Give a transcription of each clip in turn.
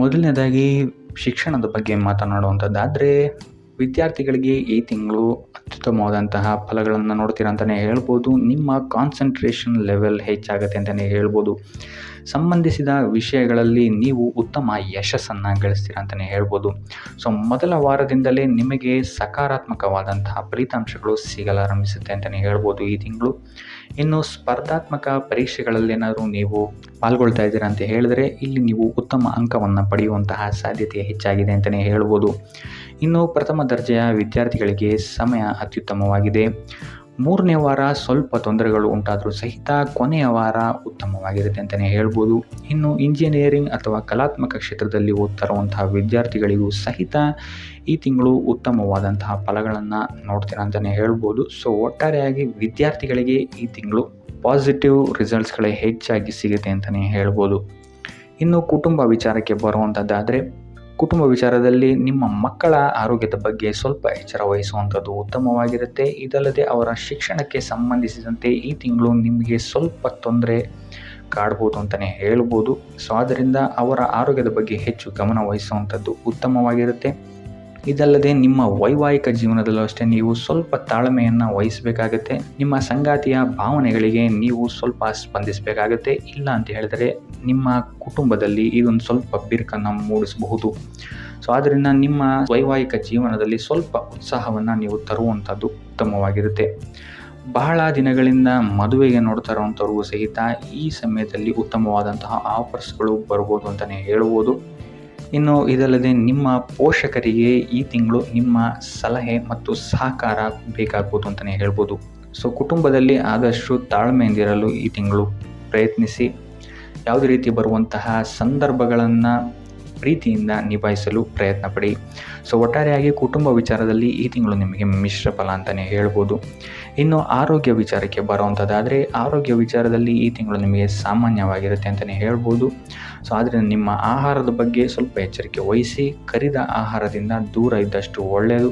ಮೊದಲನೇದಾಗಿ ಶಿಕ್ಷಣದ ಬಗ್ಗೆ ಮಾತನಾಡುವಂಥದ್ದಾದರೆ, ವಿದ್ಯಾರ್ಥಿಗಳಿಗೆ ಈ ತಿಂಗಳು ಅತ್ಯುತ್ತಮವಾದಂತಹ ಫಲಗಳನ್ನು ನೋಡ್ತೀರ ಅಂತಲೇ ಹೇಳ್ಬೋದು. ನಿಮ್ಮ ಕಾನ್ಸಂಟ್ರೇಷನ್ ಲೆವೆಲ್ ಹೆಚ್ಚಾಗುತ್ತೆ ಅಂತಲೇ ಹೇಳ್ಬೋದು. ಸಂಬಂಧಿಸಿದ ವಿಷಯಗಳಲ್ಲಿ ನೀವು ಉತ್ತಮ ಯಶಸ್ಸನ್ನು ಗಳಿಸ್ತೀರ ಅಂತಲೇ ಹೇಳ್ಬೋದು. ಮೊದಲ ವಾರದಿಂದಲೇ ನಿಮಗೆ ಸಕಾರಾತ್ಮಕವಾದಂತಹ ಫಲಿತಾಂಶಗಳು ಸಿಗಲಾರಂಭಿಸುತ್ತೆ ಅಂತಲೇ ಹೇಳ್ಬೋದು ಈ ತಿಂಗಳು. ಇನ್ನು ಸ್ಪರ್ಧಾತ್ಮಕ ಪರೀಕ್ಷೆಗಳಲ್ಲೇನಾದರೂ ನೀವು ಪಾಲ್ಗೊಳ್ತಾ ಇದ್ದೀರಾ ಅಂತ ಹೇಳಿದ್ರೆ, ಇಲ್ಲಿ ನೀವು ಉತ್ತಮ ಅಂಕವನ್ನು ಪಡೆಯುವಂತಹ ಸಾಧ್ಯತೆ ಹೆಚ್ಚಾಗಿದೆ ಅಂತಲೇ ಹೇಳ್ಬೋದು. ಇನ್ನು ಪ್ರಥಮ ದರ್ಜೆಯ ವಿದ್ಯಾರ್ಥಿಗಳಿಗೆ ಸಮಯ ಅತ್ಯುತ್ತಮವಾಗಿದೆ. ಮೂರನೇ ವಾರ ಸ್ವಲ್ಪ ತೊಂದರೆಗಳು ಉಂಟಾದರೂ ಸಹಿತ ಕೊನೆಯ ವಾರ ಉತ್ತಮವಾಗಿರುತ್ತೆ ಅಂತಲೇ ಹೇಳ್ಬೋದು. ಇನ್ನು ಇಂಜಿನಿಯರಿಂಗ್ ಅಥವಾ ಕಲಾತ್ಮಕ ಕ್ಷೇತ್ರದಲ್ಲಿ ಓದ್ತಾ ಇರುವಂತಹ ವಿದ್ಯಾರ್ಥಿಗಳಿಗೂ ಸಹಿತ ಈ ತಿಂಗಳು ಉತ್ತಮವಾದಂತಹ ಫಲಗಳನ್ನು ನೋಡ್ತೀರಾ ಅಂತಲೇ ಹೇಳ್ಬೋದು. ಒಟ್ಟಾರೆಯಾಗಿ ವಿದ್ಯಾರ್ಥಿಗಳಿಗೆ ಈ ತಿಂಗಳು ಪಾಸಿಟಿವ್ ರಿಸಲ್ಟ್ಸ್ಗಳೇ ಹೆಚ್ಚಾಗಿ ಸಿಗುತ್ತೆ ಅಂತಲೇ ಹೇಳ್ಬೋದು. ಇನ್ನು ಕುಟುಂಬ ವಿಚಾರಕ್ಕೆ ಬರುವಂಥದ್ದಾದರೆ, ಕುಟುಂಬ ವಿಚಾರದಲ್ಲಿ ನಿಮ್ಮ ಮಕ್ಕಳ ಆರೋಗ್ಯದ ಬಗ್ಗೆ ಸ್ವಲ್ಪ ಎಚ್ಚರ ವಹಿಸುವಂಥದ್ದು ಉತ್ತಮವಾಗಿರುತ್ತೆ. ಇದಲ್ಲದೆ ಅವರ ಶಿಕ್ಷಣಕ್ಕೆ ಸಂಬಂಧಿಸಿದಂತೆ ಈ ತಿಂಗಳು ನಿಮಗೆ ಸ್ವಲ್ಪ ತೊಂದರೆ ಕಾಡ್ಬೋದು ಅಂತಲೇ ಹೇಳ್ಬೋದು. ಆದ್ದರಿಂದ ಅವರ ಆರೋಗ್ಯದ ಬಗ್ಗೆ ಹೆಚ್ಚು ಗಮನ ವಹಿಸುವಂಥದ್ದು ಉತ್ತಮವಾಗಿರುತ್ತೆ. ಇದಲ್ಲದೆ ನಿಮ್ಮ ವೈವಾಹಿಕ ಜೀವನದಲ್ಲೂ ಅಷ್ಟೇ ನೀವು ಸ್ವಲ್ಪ ತಾಳ್ಮೆಯನ್ನು ವಹಿಸಬೇಕಾಗತ್ತೆ. ನಿಮ್ಮ ಸಂಗಾತಿಯ ಭಾವನೆಗಳಿಗೆ ನೀವು ಸ್ವಲ್ಪ ಸ್ಪಂದಿಸಬೇಕಾಗತ್ತೆ. ಇಲ್ಲ ಅಂತ ಹೇಳಿದರೆ ನಿಮ್ಮ ಕುಟುಂಬದಲ್ಲಿ ಇದೊಂದು ಸ್ವಲ್ಪ ಬಿರುಕನ್ನು ಮೂಡಿಸಬಹುದು. ಆದ್ದರಿಂದ ನಿಮ್ಮ ವೈವಾಹಿಕ ಜೀವನದಲ್ಲಿ ಸ್ವಲ್ಪ ಉತ್ಸಾಹವನ್ನು ನೀವು ತರುವಂಥದ್ದು ಉತ್ತಮವಾಗಿರುತ್ತೆ. ಬಹಳ ದಿನಗಳಿಂದ ಮದುವೆಗೆ ನೋಡ್ತಾ ಇರುವಂಥವ್ರಿಗೂ ಸಹಿತ ಈ ಸಮಯದಲ್ಲಿ ಉತ್ತಮವಾದಂತಹ ಆಫರ್ಸ್ಗಳು ಬರ್ಬೋದು ಅಂತಲೇ ಹೇಳ್ಬೋದು. ಇನ್ನು ಇದಲ್ಲದೆ ನಿಮ್ಮ ಪೋಷಕರಿಗೆ ಈ ತಿಂಗಳು ನಿಮ್ಮ ಸಲಹೆ ಮತ್ತು ಸಹಕಾರ ಬೇಕಾಗ್ಬೋದು ಅಂತಲೇ ಹೇಳ್ಬೋದು. ಕುಟುಂಬದಲ್ಲಿ ಆದಷ್ಟು ತಾಳ್ಮೆಯಿಂದಿರಲು ಈ ತಿಂಗಳು ಪ್ರಯತ್ನಿಸಿ. ಯಾವುದೇ ರೀತಿ ಬರುವಂತಹ ಸಂದರ್ಭಗಳನ್ನು ಪ್ರೀತಿಯಿಂದ ನಿಭಾಯಿಸಲು ಪ್ರಯತ್ನ ಪಡಿ. ಒಟ್ಟಾರೆಯಾಗಿ ಕುಟುಂಬ ವಿಚಾರದಲ್ಲಿ ಈ ತಿಂಗಳು ನಿಮಗೆ ಮಿಶ್ರ ಫಲ ಅಂತಲೇ ಹೇಳ್ಬೋದು. ಇನ್ನು ಆರೋಗ್ಯ ವಿಚಾರಕ್ಕೆ ಬರುವಂಥದ್ದಾದರೆ, ಆರೋಗ್ಯ ವಿಚಾರದಲ್ಲಿ ಈ ತಿಂಗಳು ನಿಮಗೆ ಸಾಮಾನ್ಯವಾಗಿರುತ್ತೆ ಅಂತಲೇ ಹೇಳ್ಬೋದು. ಆದ್ದರಿಂದ ನಿಮ್ಮ ಆಹಾರದ ಬಗ್ಗೆ ಸ್ವಲ್ಪ ಎಚ್ಚರಿಕೆ ವಹಿಸಿ. ಕರಿದ ಆಹಾರದಿಂದ ದೂರ ಇದ್ದಷ್ಟು ಒಳ್ಳೆಯದು.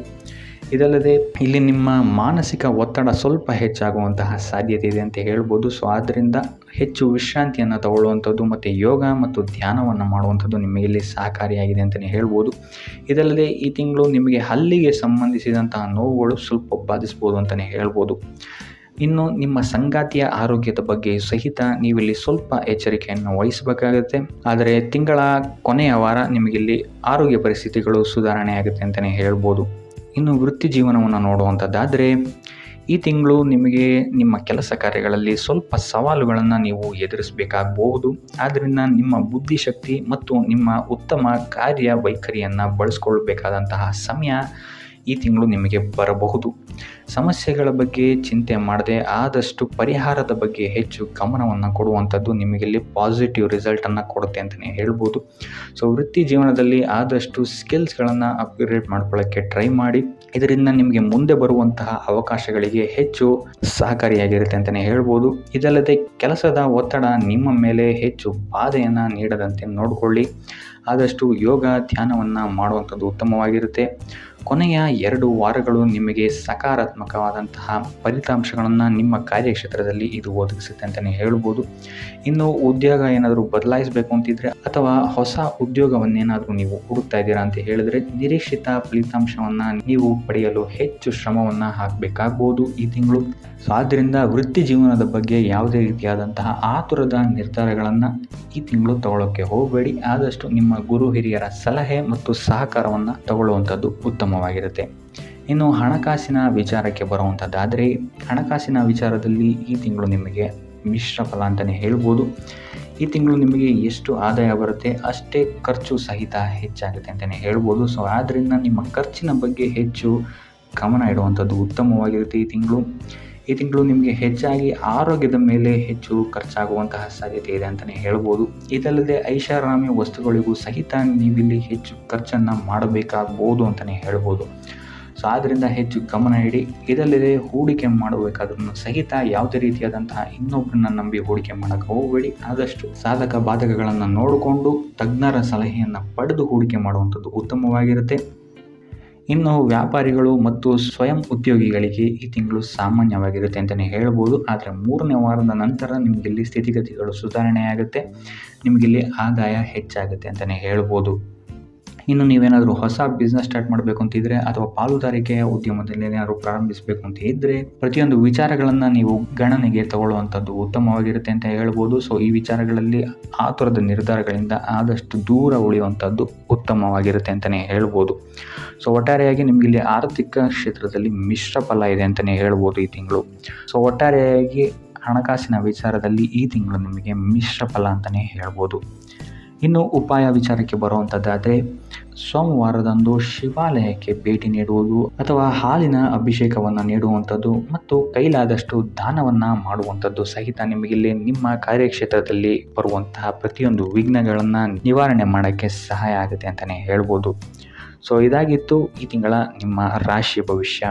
ಇದಲ್ಲದೆ ಇಲ್ಲಿ ನಿಮ್ಮ ಮಾನಸಿಕ ಒತ್ತಡ ಸ್ವಲ್ಪ ಹೆಚ್ಚಾಗುವಂತಹ ಸಾಧ್ಯತೆ ಇದೆ ಅಂತ ಹೇಳ್ಬೋದು. ಆದ್ದರಿಂದ ಹೆಚ್ಚು ವಿಶ್ರಾಂತಿಯನ್ನು ತಗೊಳ್ಳುವಂಥದ್ದು ಮತ್ತು ಯೋಗ ಮತ್ತು ಧ್ಯಾನವನ್ನು ಮಾಡುವಂಥದ್ದು ನಿಮಗೆ ಇಲ್ಲಿ ಸಹಕಾರಿಯಾಗಿದೆ ಅಂತಲೇ ಹೇಳ್ಬೋದು. ಇದಲ್ಲದೆ ಈ ತಿಂಗಳು ನಿಮಗೆ ಹಲ್ಲಿಗೆ ಸಂಬಂಧಿಸಿದಂತಹ ನೋವುಗಳು ಸ್ವಲ್ಪ ಬಾಧಿಸ್ಬೋದು ಅಂತಲೇ ಹೇಳ್ಬೋದು. ಇನ್ನು ನಿಮ್ಮ ಸಂಗಾತಿಯ ಆರೋಗ್ಯದ ಬಗ್ಗೆ ಸಹಿತ ನೀವಿಲ್ಲಿ ಸ್ವಲ್ಪ ಎಚ್ಚರಿಕೆಯನ್ನು ವಹಿಸಬೇಕಾಗುತ್ತೆ. ಆದರೆ ತಿಂಗಳ ಕೊನೆಯ ವಾರ ನಿಮಗಿಲ್ಲಿ ಆರೋಗ್ಯ ಪರಿಸ್ಥಿತಿಗಳು ಸುಧಾರಣೆ ಆಗುತ್ತೆ ಅಂತಲೇ ಹೇಳ್ಬೋದು. ಇನ್ನು ವೃತ್ತಿ ಜೀವನವನ್ನು ನೋಡುವಂಥದ್ದಾದರೆ, ಈ ತಿಂಗಳು ನಿಮಗೆ ನಿಮ್ಮ ಕೆಲಸ ಕಾರ್ಯಗಳಲ್ಲಿ ಸ್ವಲ್ಪ ಸವಾಲುಗಳನ್ನು ನೀವು ಎದುರಿಸಬೇಕಾಗಬಹುದು. ಆದ್ದರಿಂದ ನಿಮ್ಮ ಬುದ್ಧಿಶಕ್ತಿ ಮತ್ತು ನಿಮ್ಮ ಉತ್ತಮ ಕಾರ್ಯವೈಖರಿಯನ್ನು ಬಳಸ್ಕೊಳ್ಬೇಕಾದಂತಹ ಸಮಯ ಈ ತಿಂಗಳು ನಿಮಗೆ ಬರಬಹುದು. ಸಮಸ್ಯೆಗಳ ಬಗ್ಗೆ ಚಿಂತೆ ಮಾಡದೆ ಆದಷ್ಟು ಪರಿಹಾರದ ಬಗ್ಗೆ ಹೆಚ್ಚು ಗಮನವನ್ನು ಕೊಡುವಂಥದ್ದು ನಿಮಗಿಲ್ಲಿ ಪಾಸಿಟಿವ್ ರಿಸಲ್ಟನ್ನು ಕೊಡುತ್ತೆ ಅಂತಲೇ ಹೇಳ್ಬೋದು. ವೃತ್ತಿ ಜೀವನದಲ್ಲಿ ಆದಷ್ಟು ಸ್ಕಿಲ್ಸ್ಗಳನ್ನು ಅಪ್ಗ್ರೇಡ್ ಮಾಡ್ಕೊಳ್ಳೋಕ್ಕೆ ಟ್ರೈ ಮಾಡಿ. ಇದರಿಂದ ನಿಮಗೆ ಮುಂದೆ ಬರುವಂತಹ ಅವಕಾಶಗಳಿಗೆ ಹೆಚ್ಚು ಸಹಕಾರಿಯಾಗಿರುತ್ತೆ ಅಂತಲೇ ಹೇಳ್ಬೋದು. ಇದಲ್ಲದೆ ಕೆಲಸದ ಒತ್ತಡ ನಿಮ್ಮ ಮೇಲೆ ಹೆಚ್ಚು ಬಾಧೆಯನ್ನು ನೀಡದಂತೆ ನೋಡಿಕೊಳ್ಳಿ. ಆದಷ್ಟು ಯೋಗ ಧ್ಯಾನವನ್ನು ಮಾಡುವಂಥದ್ದು ಉತ್ತಮವಾಗಿರುತ್ತೆ. ಕೊನೆಯ 2 ವಾರಗಳು ನಿಮಗೆ ಸಕಾರಾತ್ಮಕವಾದಂತಹ ಫಲಿತಾಂಶಗಳನ್ನು ನಿಮ್ಮ ಕಾರ್ಯಕ್ಷೇತ್ರದಲ್ಲಿ ಇದು ಒದಗಿಸುತ್ತೆ ಅಂತಲೇ ಹೇಳ್ಬೋದು. ಇನ್ನು ಉದ್ಯೋಗ ಏನಾದರೂ ಬದಲಾಯಿಸಬೇಕು ಅಂತಿದ್ರೆ ಅಥವಾ ಹೊಸ ಉದ್ಯೋಗವನ್ನೇನಾದರೂ ನೀವು ಹುಡುಕ್ತಾ ಇದ್ದೀರಾ ಅಂತ ಹೇಳಿದ್ರೆ, ನಿರೀಕ್ಷಿತ ಫಲಿತಾಂಶವನ್ನು ನೀವು ಪಡೆಯಲು ಹೆಚ್ಚು ಶ್ರಮವನ್ನು ಹಾಕಬೇಕಾಗ್ಬೋದು ಈ ತಿಂಗಳು. ಆದ್ದರಿಂದ ವೃತ್ತಿ ಜೀವನದ ಬಗ್ಗೆ ಯಾವುದೇ ರೀತಿಯಾದಂತಹ ಆತುರದ ನಿರ್ಧಾರಗಳನ್ನು ಈ ತಿಂಗಳು ತಗೊಳ್ಳೋಕ್ಕೆ ಹೋಗಬೇಡಿ. ಆದಷ್ಟು ನಿಮ್ಮ ಗುರು ಹಿರಿಯರ ಸಲಹೆ ಮತ್ತು ಸಹಕಾರವನ್ನು ತಗೊಳ್ಳುವಂಥದ್ದು ಉತ್ತಮವಾಗಿರುತ್ತೆ. ಇನ್ನು ಹಣಕಾಸಿನ ವಿಚಾರಕ್ಕೆ ಬರುವಂಥದ್ದಾದರೆ, ಹಣಕಾಸಿನ ವಿಚಾರದಲ್ಲಿ ಈ ತಿಂಗಳು ನಿಮಗೆ ಮಿಶ್ರ ಫಲ ಅಂತಲೇ ಹೇಳ್ಬೋದು. ಈ ತಿಂಗಳು ನಿಮಗೆ ಎಷ್ಟು ಆದಾಯ ಬರುತ್ತೆ ಅಷ್ಟೇ ಖರ್ಚು ಸಹಿತ ಹೆಚ್ಚಾಗುತ್ತೆ ಅಂತಲೇ ಹೇಳ್ಬೋದು. ಆದ್ದರಿಂದ ನಿಮ್ಮ ಖರ್ಚಿನ ಬಗ್ಗೆ ಹೆಚ್ಚು ಗಮನ ಇಡುವಂಥದ್ದು ಉತ್ತಮವಾಗಿರುತ್ತೆ ಈ ತಿಂಗಳು ನಿಮಗೆ ಹೆಚ್ಚಾಗಿ ಆರೋಗ್ಯದ ಮೇಲೆ ಹೆಚ್ಚು ಖರ್ಚಾಗುವಂತಹ ಸಾಧ್ಯತೆ ಇದೆ ಅಂತಲೇ ಹೇಳ್ಬೋದು. ಇದಲ್ಲದೆ ಐಷಾರಾಮಿ ವಸ್ತುಗಳಿಗೂ ಸಹಿತ ನೀವಿಲ್ಲಿ ಹೆಚ್ಚು ಖರ್ಚನ್ನು ಮಾಡಬೇಕಾಗ್ಬೋದು ಅಂತಲೇ ಹೇಳ್ಬೋದು. ಆದ್ದರಿಂದ ಹೆಚ್ಚು ಗಮನ ಇಡಿ. ಇದಲ್ಲದೆ ಹೂಡಿಕೆ ಮಾಡಬೇಕಾದ್ರೂ ಸಹಿತ ಯಾವುದೇ ರೀತಿಯಾದಂತಹ ಇನ್ನೊಬ್ಬರನ್ನ ನಂಬಿ ಹೂಡಿಕೆ ಮಾಡೋಕ್ಕೆ ಹೋಗಬೇಡಿ. ಆದಷ್ಟು ಸಾಧಕ ಬಾಧಕಗಳನ್ನು ನೋಡಿಕೊಂಡು ತಜ್ಞರ ಸಲಹೆಯನ್ನು ಪಡೆದು ಹೂಡಿಕೆ ಮಾಡುವಂಥದ್ದು ಉತ್ತಮವಾಗಿರುತ್ತೆ. ಇನ್ನು ವ್ಯಾಪಾರಿಗಳು ಮತ್ತು ಸ್ವಯಂ ಉದ್ಯೋಗಿಗಳಿಗೆ ಈ ತಿಂಗಳು ಸಾಮಾನ್ಯವಾಗಿರುತ್ತೆ ಅಂತಲೇ ಹೇಳ್ಬೋದು. ಆದರೆ 3ನೇ ವಾರದ ನಂತರ ನಿಮಗಿಲ್ಲಿ ಸ್ಥಿತಿಗತಿಗಳು ಸುಧಾರಣೆಯಾಗುತ್ತೆ, ನಿಮಗಿಲ್ಲಿ ಆದಾಯ ಹೆಚ್ಚಾಗುತ್ತೆ ಅಂತಲೇ ಹೇಳ್ಬೋದು. ಇನ್ನು ನೀವೇನಾದರೂ ಹೊಸ ಬಿಸ್ನೆಸ್ ಸ್ಟಾರ್ಟ್ ಮಾಡಬೇಕು ಅಂತಿದ್ರೆ ಅಥವಾ ಪಾಲುದಾರಿಕೆಯ ಉದ್ಯಮದಲ್ಲಿ ಏನಾದರೂ ಪ್ರಾರಂಭಿಸಬೇಕು ಅಂತ ಇದ್ದರೆ ಪ್ರತಿಯೊಂದು ವಿಚಾರಗಳನ್ನು ನೀವು ಗಣನೆಗೆ ತಗೊಳ್ಳುವಂಥದ್ದು ಉತ್ತಮವಾಗಿರುತ್ತೆ ಅಂತ ಹೇಳ್ಬೋದು. ಸೊ ಈ ವಿಚಾರಗಳಲ್ಲಿ ಆತುರದ ನಿರ್ಧಾರಗಳಿಂದ ಆದಷ್ಟು ದೂರ ಉಳಿಯುವಂಥದ್ದು ಉತ್ತಮವಾಗಿರುತ್ತೆ ಅಂತಲೇ ಹೇಳ್ಬೋದು. ಸೊ ಒಟ್ಟಾರೆಯಾಗಿ ನಿಮಗಿಲ್ಲಿ ಆರ್ಥಿಕ ಕ್ಷೇತ್ರದಲ್ಲಿ ಮಿಶ್ರ ಫಲ ಇದೆ ಅಂತಲೇ ಹೇಳ್ಬೋದು ಈ ತಿಂಗಳು. ಸೊ ಒಟ್ಟಾರೆಯಾಗಿ ಹಣಕಾಸಿನ ವಿಚಾರದಲ್ಲಿ ಈ ತಿಂಗಳು ನಿಮಗೆ ಮಿಶ್ರ ಫಲ ಅಂತಲೇ ಹೇಳ್ಬೋದು. ಇನ್ನು ಉಪಾಯ ವಿಚಾರಕ್ಕೆ ಬರುವಂಥದ್ದಾದರೆ ಸೋಮವಾರದಂದು ಶಿವಾಲಯಕ್ಕೆ ಭೇಟಿ ನೀಡುವುದು ಅಥವಾ ಹಾಲಿನ ಅಭಿಷೇಕವನ್ನು ನೀಡುವಂಥದ್ದು ಮತ್ತು ಕೈಲಾದಷ್ಟು ದಾನವನ್ನು ಮಾಡುವಂಥದ್ದು ಸಹಿತ ನಿಮಗಿಲ್ಲಿ ನಿಮ್ಮ ಕಾರ್ಯಕ್ಷೇತ್ರದಲ್ಲಿ ಬರುವಂತಹ ಪ್ರತಿಯೊಂದು ವಿಘ್ನಗಳನ್ನು ನಿವಾರಣೆ ಮಾಡೋಕ್ಕೆ ಸಹಾಯ ಆಗುತ್ತೆ ಅಂತಲೇ ಹೇಳ್ಬೋದು. ಸೊ ಇದಾಗಿತ್ತು ಈ ತಿಂಗಳ ನಿಮ್ಮ ರಾಶಿ ಭವಿಷ್ಯ.